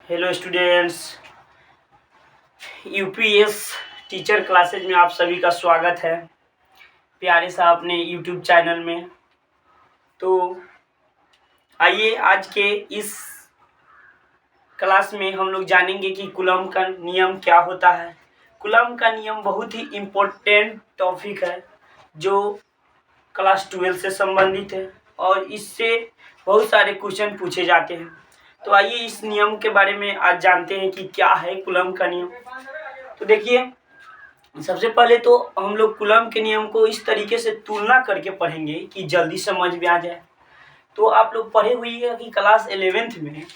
Hello students, UPS teacher classes में आप सभी का स्वागत है प्यारे सा अपने यूट्यूब चैनल में। तो आइए आज के इस क्लास में हम लोग जानेंगे कि कूलम्ब का नियम क्या होता है। कूलम्ब का नियम बहुत ही इम्पोर्टेंट टॉपिक है जो क्लास 12 से संबंधित है और इससे बहुत सारे क्वेश्चन पूछे जाते हैं। तो आइए इस नियम के बारे में आज जानते हैं कि क्या है कूलम्ब का नियम। तो देखिए, सबसे पहले तो हम लोग कूलम्ब के नियम को इस तरीके से तुलना करके पढ़ेंगे कि जल्दी समझ में आ जाए। तो आप लोग पढ़े हुइएगा कि क्लास 11th में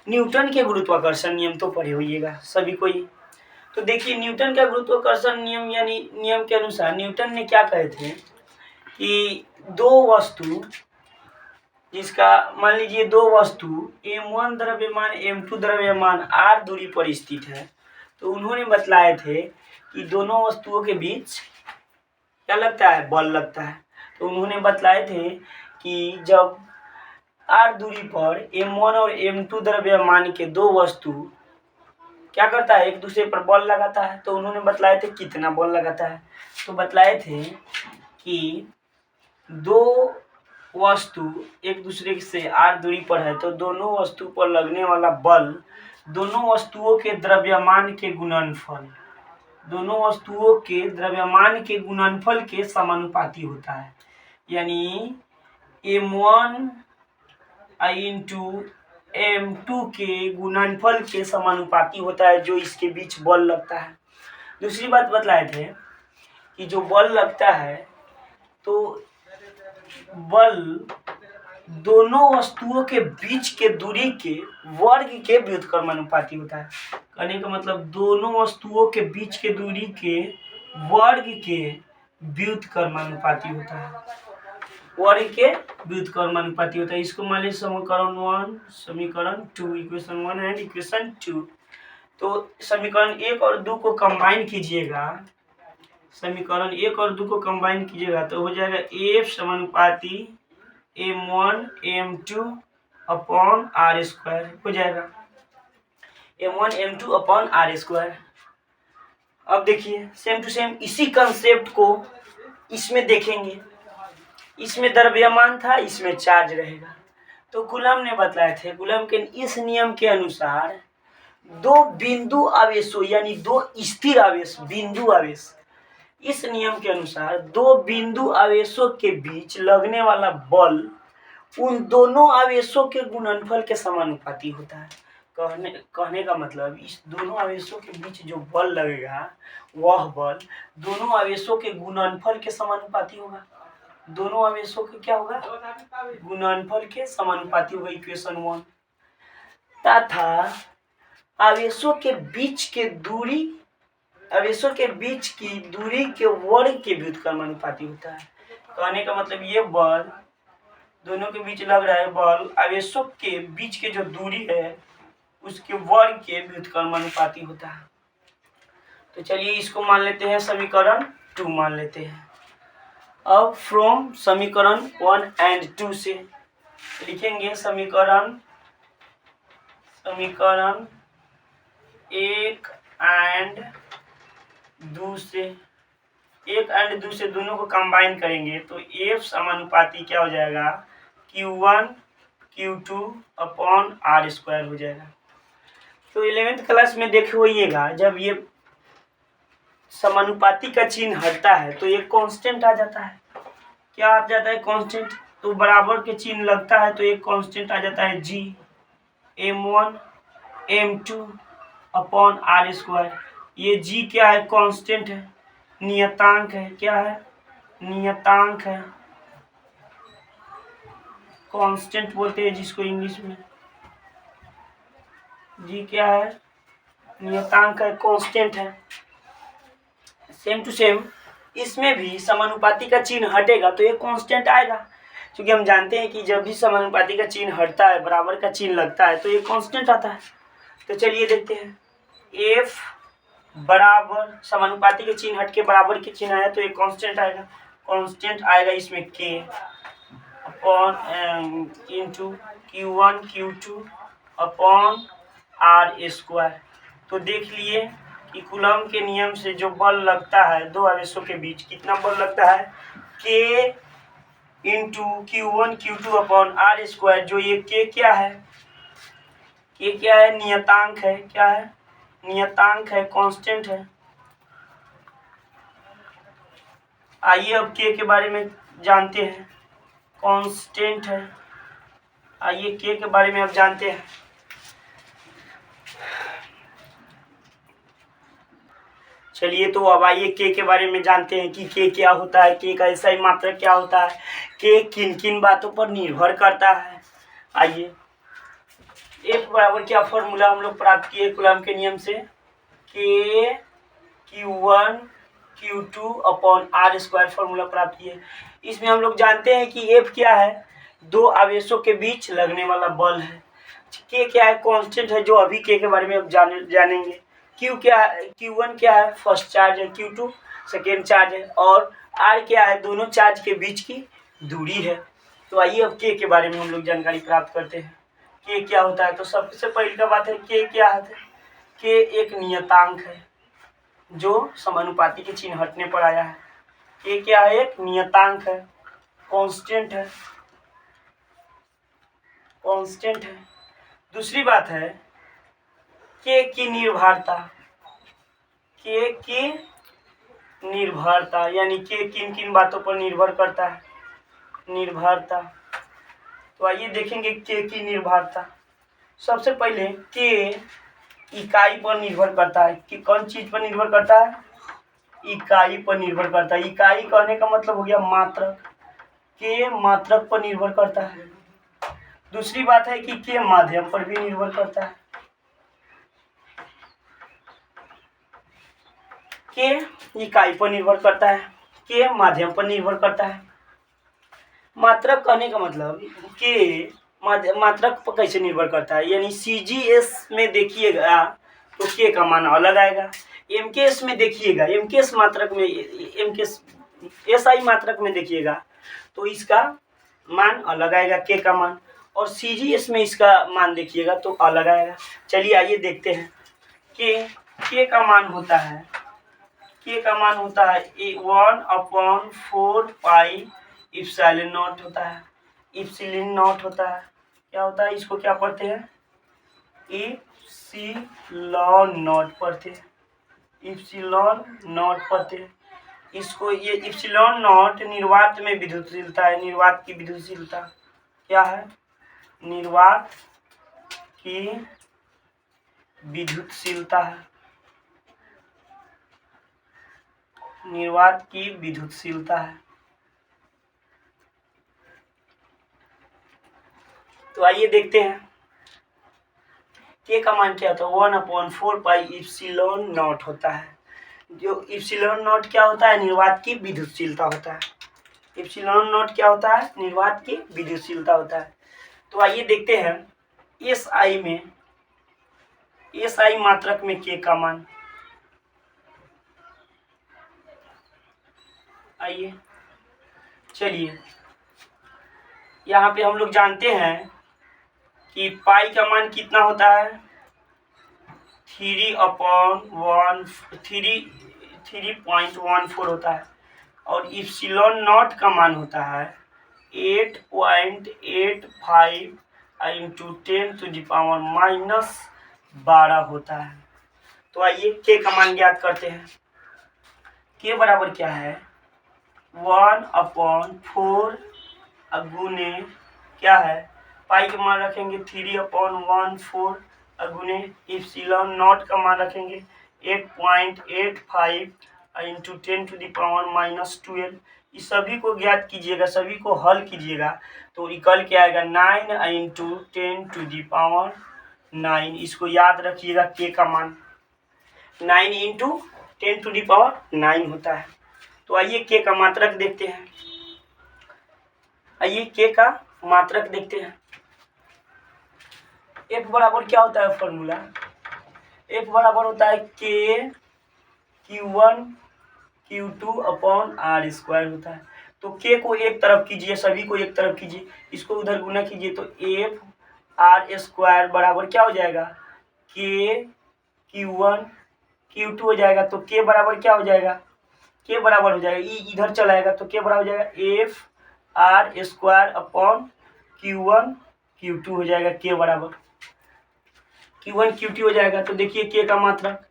न्यूटन के गुरुत्वाकर्षण नियम तो पढ़े हुइएगा सभी को ही। तो देखिए, न्यूटन का गुरुत्वाकर्षण नियम यानी नियम के अनुसार न्यूटन ने क्या कहे थे कि दो वस्तु, जिसका मान लीजिए दो वस्तु m1 द्रव्यमान m2 द्रव्यमान r दूरी पर स्थित है, तो उन्होंने बतलाए थे कि दोनों वस्तुओं के बीच क्या लगता है, बल लगता है। तो उन्होंने बतलाए थे कि जब r दूरी पर m1 और m2 द्रव्यमान के दो वस्तु क्या करता है, एक दूसरे पर बल लगाता है। तो उन्होंने बतलाए थे कितना बल लगाता है। तो बतलाए थे कि दो वस्तु एक दूसरे से r दूरी पर है तो दोनों वस्तु पर लगने वाला बल दोनों वस्तुओं के द्रव्यमान के गुणनफल, दोनों वस्तुओं के द्रव्यमान के गुणनफल के समानुपाती होता है। यानी m1 इंटू m2 के गुणनफल के समानुपाती होता है जो इसके बीच बल लगता है। दूसरी बात बतलाए थे कि जो बल लगता है तो बल दोनों वस्तुओं के बीच के दूरी के वर्ग के व्युत्क्रमानुपाती होता है। कहने का मतलब दोनों वस्तुओं के बीच के दूरी के वर्ग के व्युत्क्रमानुपाती होता है, वर्ग के व्युत्क्रमानुपाती होता है। इसको मान लीजिए समीकरण 1, समीकरण 2, इक्वेशन 1 एंड इक्वेशन 2। तो समीकरण 1 और 2 को कंबाइन कीजिएगा, समीकरण 1 और 2 को कंबाइन कीजिएगा तो हो जाएगा F समानुपाती m1 m2 upon r square हो जाएगा, m1 m2 upon r square. अब देखिए सेम टू सेम इसी कंसेप्ट को इसमें देखेंगे। इसमें द्रव्यमान था, इसमें चार्ज रहेगा। तो कूलम्ब ने बतलाए थे, कूलम्ब के इस नियम के अनुसार दो बिंदु आवेशों यानी दो स्थिर आवेश, बिंदु आवेश, इस नियम के अनुसार दो बिंदु आवेशों के बीच लगने वाला बल उन दोनों आवेशों के गुणनफल के समानुपाती होता है। कहने का मतलब इस दोनों आवेशों के बीच जो बल लगेगा वह बल दोनों आवेशों के गुणनफल के समानुपाती होगा। दोनों आवेशों के क्या होगा, गुणनफल के समानुपाती होगा, इक्वेशन 1। तथा आवेशों के बीच के दूरी, आवेशों के बीच की दूरी के वर्ग के व्युत्क्रमानुपाती होता है। कहने का मतलब ये बल दोनों के बीच लग रहा है, बल आवेशों के बीच के जो दूरी है उसके वर्ग के व्युत्क्रमानुपाती होता है। तो चलिए इसको मान लेते हैं समीकरण 2 मान लेते हैं। अब फ्रॉम समीकरण 1 एंड 2 से लिखेंगे समीकरण 1 एंड 2 से, 1 एंड 2 से दोनों को कंबाइन करेंगे तो F समानुपाती क्या हो जाएगा, Q1 Q2 upon r square हो जाएगा। तो 11th क्लास में देखे होइएगा जब ये समानुपाती का चिन्ह हटता है तो एक कांस्टेंट आ जाता है। क्या आ जाता है, कांस्टेंट। तो बराबर के चिन्ह लगता है तो एक कांस्टेंट आ जाता है G m1 m2 upon r square. ये G क्या है, कांस्टेंट है, नियतांक है। क्या है, नियतांक है, कांस्टेंट बोलते हैं जिसको इंग्लिश में। G क्या है, नियतांक है, कांस्टेंट है। सेम टू सेम इसमें भी समानुपाती का चिन्ह हटेगा तो एक कांस्टेंट आएगा, क्योंकि हम जानते हैं कि जब भी समानुपाती का चिन्ह हटता है, बराबर का चिन्ह लगता है तो एक कांस्टेंट आता है। तो चलिए देखते हैं, F बराबर समानुपाती के चिन्ह हट के बराबर के चिन्ह आया तो एक कांस्टेंट आएगा। कांस्टेंट आएगा इसमें K upon into Q1 Q2 upon r square. तो देख लिए कि कूलम के नियम से जो बल लगता है दो आवेशों के बीच, कितना बल लगता है, के into Q1 Q2 upon r square. जो ये के क्या है, के क्या है, नियतांक है। क्या है, नियतांक है, कांस्टेंट है। आइए अब के बारे में जानते हैं, कांस्टेंट है। आइए के बारे में अब जानते हैं। चलिए तो अब आइए के बारे में जानते हैं कि के क्या होता है, के का ऐसा ही मात्रक क्या होता है, के किन किन बातों पर निर्भर करता है। आइए, एफ बराबर क्या फॉर्मूला हम लोग प्राप्त किए कूलम के नियम से, के Q1 Q2 upon r square formula प्राप्त किए। इसमें हम लोग जानते हैं कि एफ क्या है, दो आवेशों के बीच लगने वाला बल है। के क्या है, कांस्टेंट है, जो अभी के बारे में अब जानेंगे। क्यू क्या है, Q1 क्या है, फर्स्ट चार्ज है, Q2 सेकेंड चार्ज है, और आर क्या है, दोनों चार्ज के बीच की दूरी है। तो आइए अब के बारे में हम लोग जानकारी प्राप्त करते हैं, के क्या होता है। तो सबसे पहली का बात है, के क्या है, के एक नियतांक है जो समानुपाती के चिन्ह हटने पर आया है। के क्या है, एक नियतांक है, कांस्टेंट है, कांस्टेंट है। दूसरी बात है के की निर्भरता, के की निर्भरता, यानी के किन किन बातों पर निर्भर करता है, निर्भरता। तो आइए देखेंगे के की निर्भरता। सबसे पहले के इकाई पर निर्भर करता है कि कौन चीज पर निर्भर करता है, इकाई पर निर्भर करता है। इकाई कहने का मतलब हो गया मात्रक, के मात्रक पर निर्भर करता है। दूसरी बात है कि के माध्यम पर भी निर्भर करता है, के इकाई पर निर्भर करता है, के माध्यम पर निर्भर करता है। मात्रक कहने का मतलब के मात्रक पर कैसे निर्भर करता है, यानी CGS में देखिएगा तो के का मान अलग आएगा, MKS में देखिएगा, MKS मात्रक में, MKS SI मात्रक में देखिएगा तो इसका मान अलग आएगा, के का मान, और CGS में इसका मान देखिएगा तो अलग आएगा। चलिए आइए देखते हैं। के का मान होता है, के का मान होता है 1/4 पाई इप्सिलॉन नॉट होता है, इप्सिलॉन नॉट होता है। क्या होता है, इसको क्या पढ़ते हैं, इप्सिलॉन नॉट पढ़ते हैं, इप्सिलॉन नॉट पढ़ते हैं इसको। ये इप्सिलॉन नॉट निर्वात में विद्युतशीलता है, निर्वात की विद्युतशीलता क्या है, निर्वात की विद्युतशीलता है, निर्वात की विद्युतशीलता है। तो आइए देखते हैं के का मान क्या होता है, 1/4 पाई इप्सिलॉन नॉट होता है। जो इप्सिलॉन नॉट क्या होता है, निर्वात की विद्युतशीलता होता है। इप्सिलॉन नॉट क्या होता है, निर्वात की विद्युतशीलता होता है। तो आइए देखते हैं SI में, SI मात्रक में के का मान। आइए चलिए, यहाँ पे हम लोग जानते हैं कि पाई का मान कितना होता है, 3/3.14 होता है, और इप्सिलॉन नॉट का मान होता है 8.85 इंटू 10⁻⁻12 होता है। तो आइए के का मान ज्ञात करते हैं। के बराबर क्या है, 1/4 गुने क्या है, पाई का मान रखेंगे 3/14 गुने इप्सिलॉन नॉट का मान रखेंगे 8.85 इंटू 10⁻⁻12। इस सभी को ज्ञात कीजिएगा, सभी को हल कीजिएगा तो निकल के आएगा 9 इंटू 10⁻9। इसको याद रखिएगा, के का मान 9 इंटू 10⁻9 होता है। तो आइए के का मात्रक देखते हैं, आइए के का मात्रक देखते हैं। एफ बराबर क्या होता है फॉर्मूला, एफ बराबर होता है के Q1 Q2 upon r square होता है। तो के को एक तरफ कीजिए, सभी को एक तरफ कीजिए, इसको उधर गुना कीजिए तो एफ आर स्क्वायर बराबर क्या हो जाएगा, के Q1 Q2 हो जाएगा। तो के बराबर क्या हो जाएगा, के बराबर हो जाएगा इधर चला आएगा तो के बराबर हो जाएगा FR² अपॉन Q1 Q2 हो जाएगा। के बराबर Q1 Q2 हो जाएगा। तो देखिए के का मात्रक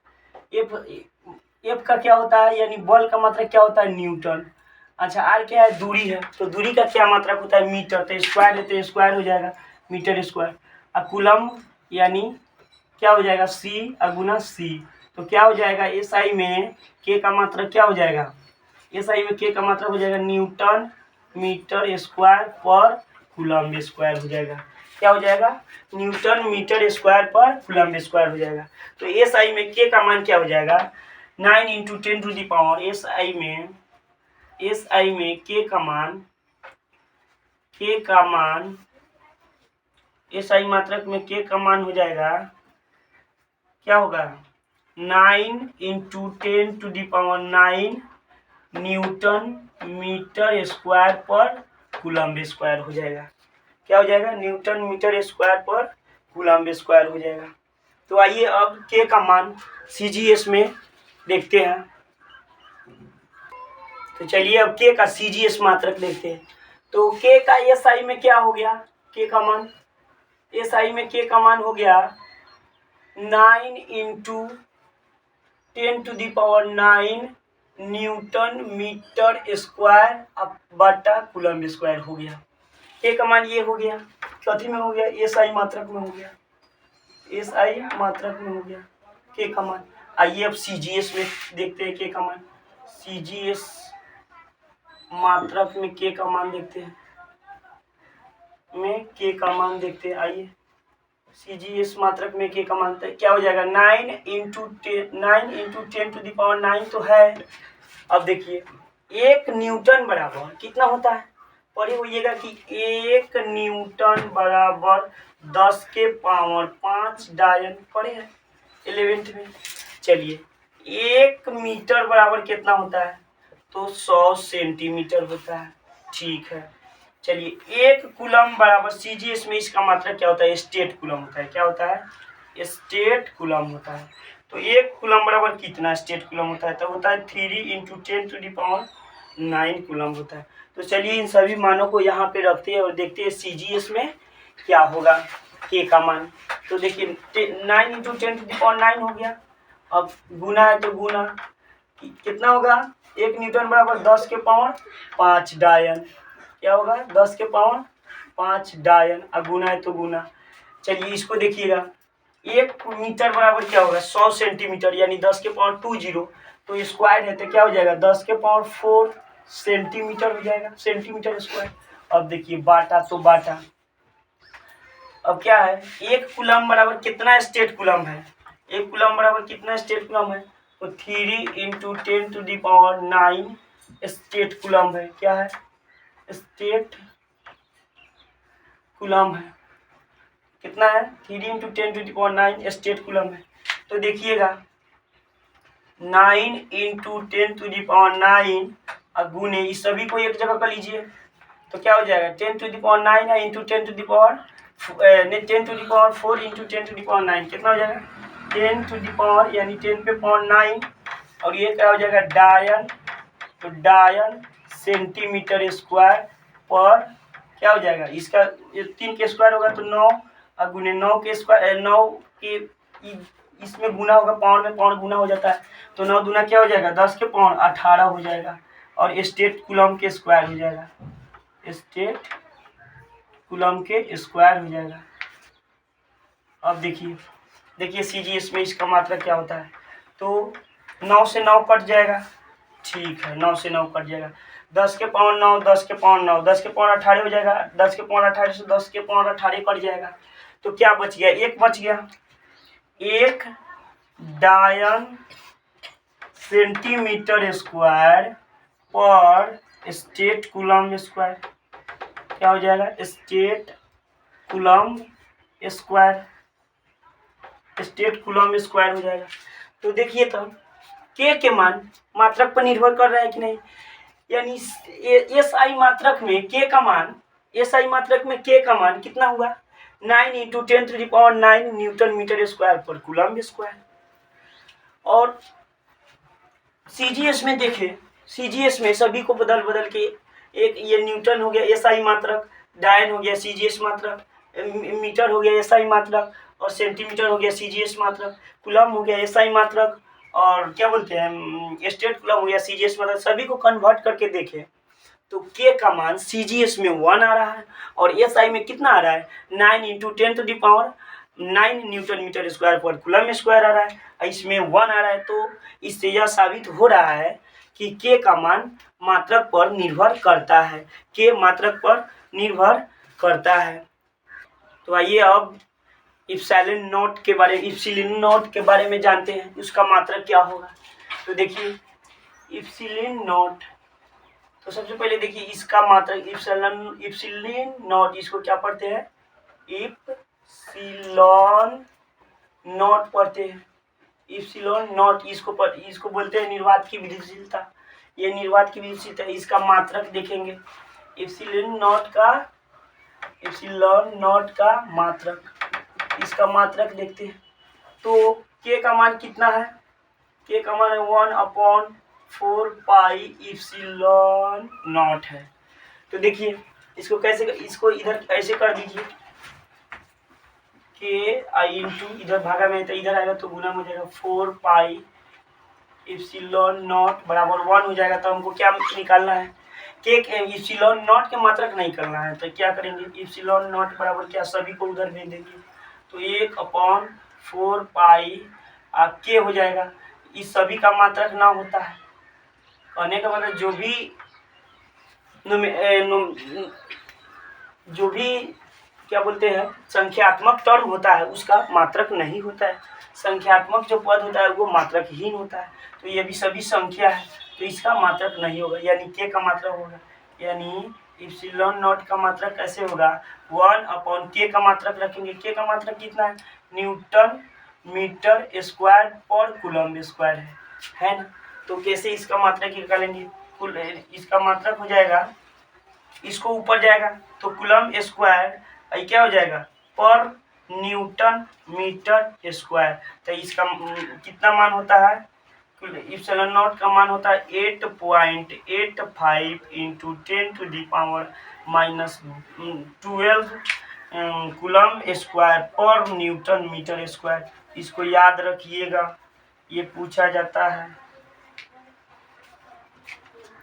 एफ का क्या होता है, यानी बल का मात्रक क्या होता है, न्यूटन। अच्छा आर क्या है, दूरी है, तो दूरी का क्या मात्रक होता है, मीटर। तो स्क्वायर है तो स्क्वायर हो जाएगा, मीटर स्क्वायर। और कूलम यानी क्या हो जाएगा, सी गुना सी। तो क्या हो जाएगा, एस आई में के का मात्रक क्या हो जाएगा, एस आई में के का मात्रक हो जाएगा न्यूटन मीटर स्क्वायर पर कूलम स्क्वायर हो जाएगा। क्या हो जाएगा, न्यूटन मीटर स्क्वायर पर कूलम स्क्वायर हो जाएगा। तो एस आई में के का मान क्या हो जाएगा, 9 × 10⁻⁴। एस आई में के का मान एस आई मात्रक में के का मान हो जाएगा, क्या होगा, 9 × 10⁹ न्यूटन मीटर स्क्वायर पर कूलम स्क्वायर हो जाएगा। क्या हो जाएगा, न्यूटन मीटर स्क्वायर पर कूलम स्क्वायर हो जाएगा। तो आइए अब के का मान सीजीएस में देखते हैं। तो चलिए अब के का सीजीएस मात्रक देखते हैं। तो के का एसआई में क्या हो गया, के का मान एसआई में के का मान हो गया 9 × 10⁹ न्यूटन मीटर स्क्वायर बटा कूलम स्क्वायर हो गया। के का मान ये हो गया, चौथी में हो गया, एसआई मात्रक में हो गया, एसआई मात्रक में हो गया के का मान। आइए अब सीजीएस में देखते हैं के का मान। सीजीएस मात्रक में के का मान देखते हैं, आइए सीजीएस मात्रक में के का मान क्या हो जाएगा, 9 × 10⁹ तो है। अब देखिए 1 न्यूटन बराबर कितना होता है, पढ़े होइएगा कि 1 न्यूटन बराबर 10 के पावर 5 डायन, पढ़े हैं 11th में। चलिए 1 मीटर बराबर कितना होता है, तो 100 सेंटीमीटर होता है, ठीक है। चलिए 1 कूलम बराबर सीजीएस में इसका मात्रक क्या होता है, स्टेट कूलम होता है। क्या होता है, स्टेट कूलम होता है। तो 1 कूलम बराबर कितना स्टेट कूलम होता है, तो होता है 3 × 10⁹ कूलम होता है। तो चलिए इन सभी मानों को यहाँ पे रखते हैं और देखते हैं सीजीएस में क्या होगा के का मान। तो देखिए 9 × 10⁹ हो गया। अब गुना है तो गुना कितना होगा, 1 न्यूटन बराबर 10 के पावर 5 डायन, क्या होगा 10 के पावर 5 डायन। अब गुना है तो गुना। चलिए इसको देखिएगा, 1 मीटर बराबर क्या होगा, 100 सेंटीमीटर, यानी 10 के पावर 20। तो स्क्वायर है तो क्या हो जाएगा, 10 के पावर 4 सेंटीमीटर हो जाएगा, सेंटीमीटर स्क्वायर। अब देखिए बाटा तो बाटा, अब क्या है, 1 कूलम बराबर कितना स्टेट कूलम है, 1 कूलम बराबर कितना स्टेट कूलम है, तो 3 × 10⁹ स्टेट कूलम है। क्या है, स्टेट कूलम है, कितना है, 3 × 10⁹ स्टेट कूलम है। तो देखिएगा 9 × 10⁹ गुने इस सभी को एक जगह कर लीजिए तो क्या हो जाएगा, 10⁹ है इंटू 10⁴ 4 × 10⁹ कितना हो जाएगा, 10⁻, यानी 10 पे पावर 9, और ये क्या हो जाएगा डायन। तो डायन सेंटीमीटर स्क्वायर पर क्या हो जाएगा, इसका 3 के स्क्वायर होगा तो 9, और गुने 9 के स्क्वायर 9 के इसमें गुना होगा, पावर में पावर गुना हो जाता है, तो 9 दूना क्या हो जाएगा, 10 के पावर 18 हो जाएगा, और स्टेट कूलम के स्क्वायर हो जाएगा, स्टेट कूलम के स्क्वायर हो जाएगा। अब देखिए सीजीएस में इसका मात्रक क्या होता है, तो 9 से 9 कट जाएगा, ठीक है 9 से 9 कट जाएगा, 10 के पावर 9, 10 के पावर 9, 10 के पावर 18 हो जाएगा, 10 के पावर 18 से 10 के पावर 18 कट जाएगा, तो क्या बच गया, एक बच गया, 1 डायन सेंटीमीटर स्क्वायर पर स्टेट कूलम स्क्वायर। क्या हो जाएगा, state coulomb square, state coulomb square हो जाएगा। तो देखिए तो के मान मात्रक पर निर्भर कर रहा है कि नहीं, यानी एस आई मात्रक में के का मान, एस आई मात्रक में के का मान कितना हुआ, 9 इंटू 10⁹ न्यूटन मीटर स्क्वायर पर कूलम्ब स्क्वायर। और सीजीएस में देखें, सीजीएस में सभी को बदल बदल के एक ये न्यूटन हो गया एसआई मात्रक, डायन हो गया सीजीएस मात्रक, मीटर हो गया एसआई मात्रक, और सेंटीमीटर हो गया सीजीएस मात्रक, कूलम्ब हो गया एसआई मात्रक, और क्या बोलते हैं स्टेट कूलम्ब हो गया सीजीएस मात्रक। सभी को कन्वर्ट करके देखें तो के का मान सीजीएस में 1 आ रहा है और एसआई में कितना आ रहा है 9 इंटू 10⁹ न्यूटन मीटर स्क्वायर पर कूलम्ब स्क्वायर आ रहा है, इसमें 1 आ रहा है। तो इससे यह साबित हो रहा है कि के का मान मात्रक पर निर्भर करता है, के मात्रक पर निर्भर करता है। तो आइए अब इप्सिलॉन नॉट के बारे में जानते हैं, उसका मात्रक क्या होगा। तो देखिए इप्सिलॉन नॉट, तो सबसे पहले देखिए इसका मात्रक इप्सिलॉन नॉट, इसको क्या पढ़ते हैं इप्सिलॉन नॉट पढ़ते हैं। इप्सिलॉन नॉट इसको बोलते हैं निर्वात की विधिशीलता, ये निर्वात की विधिशीलता। इसका मात्रक देखेंगे इप्सिलॉन नॉट का मात्रक, इसका मात्रक देखते हैं। तो के का मान कितना है, के का मान 1/4 पाई इप्सिलॉन नॉट है। तो देखिए इसको कैसे, इसको इधर ऐसे कर दीजिए के आई इंटू इधर भागा में तो इधर आएगा तो गुना हो जाएगा 4 पाई इप्सिलॉन नॉट बराबर 1 हो जाएगा। तो हमको क्या निकालना है, के इप्सिलॉन नॉट के मात्रक नहीं करना है। तो क्या करेंगे इप्सिलॉन नॉट बराबर क्या, सभी को उधर भेज देंगे तो 1/4 पाई के हो जाएगा। इस सभी का मात्रक ना होता है, कहने का मतलब जो भी क्या बोलते हैं संख्यात्मक टर्म होता है उसका मात्रक नहीं होता है, संख्यात्मक जो पद होता है वो मात्रकहीन होता है। तो ये भी सभी संख्या है तो इसका मात्रक नहीं होगा, यानी के का मात्रक होगा। यानी इप्सिलॉन नॉट का मात्रक कैसे होगा 1/के का मात्रक रखेंगे, के का मात्रक कितना है न्यूटन मीटर स्क्वायर पर कूलम्ब स्क्वायर है ना। तो कैसे इसका मात्रक निकालेंगे, इसका मात्रक हो जाएगा, इसको ऊपर जाएगा तो कूलम्ब स्क्वायर क्या हो जाएगा पर न्यूटन मीटर स्क्वायर। तो इसका कितना मान होता है, इप्सिलॉन नॉट का मान होता है 8.85 इंटू 10⁻⁻12 कूलम्ब स्क्वायर पर न्यूटन मीटर स्क्वायर। इसको याद रखिएगा, ये पूछा जाता है।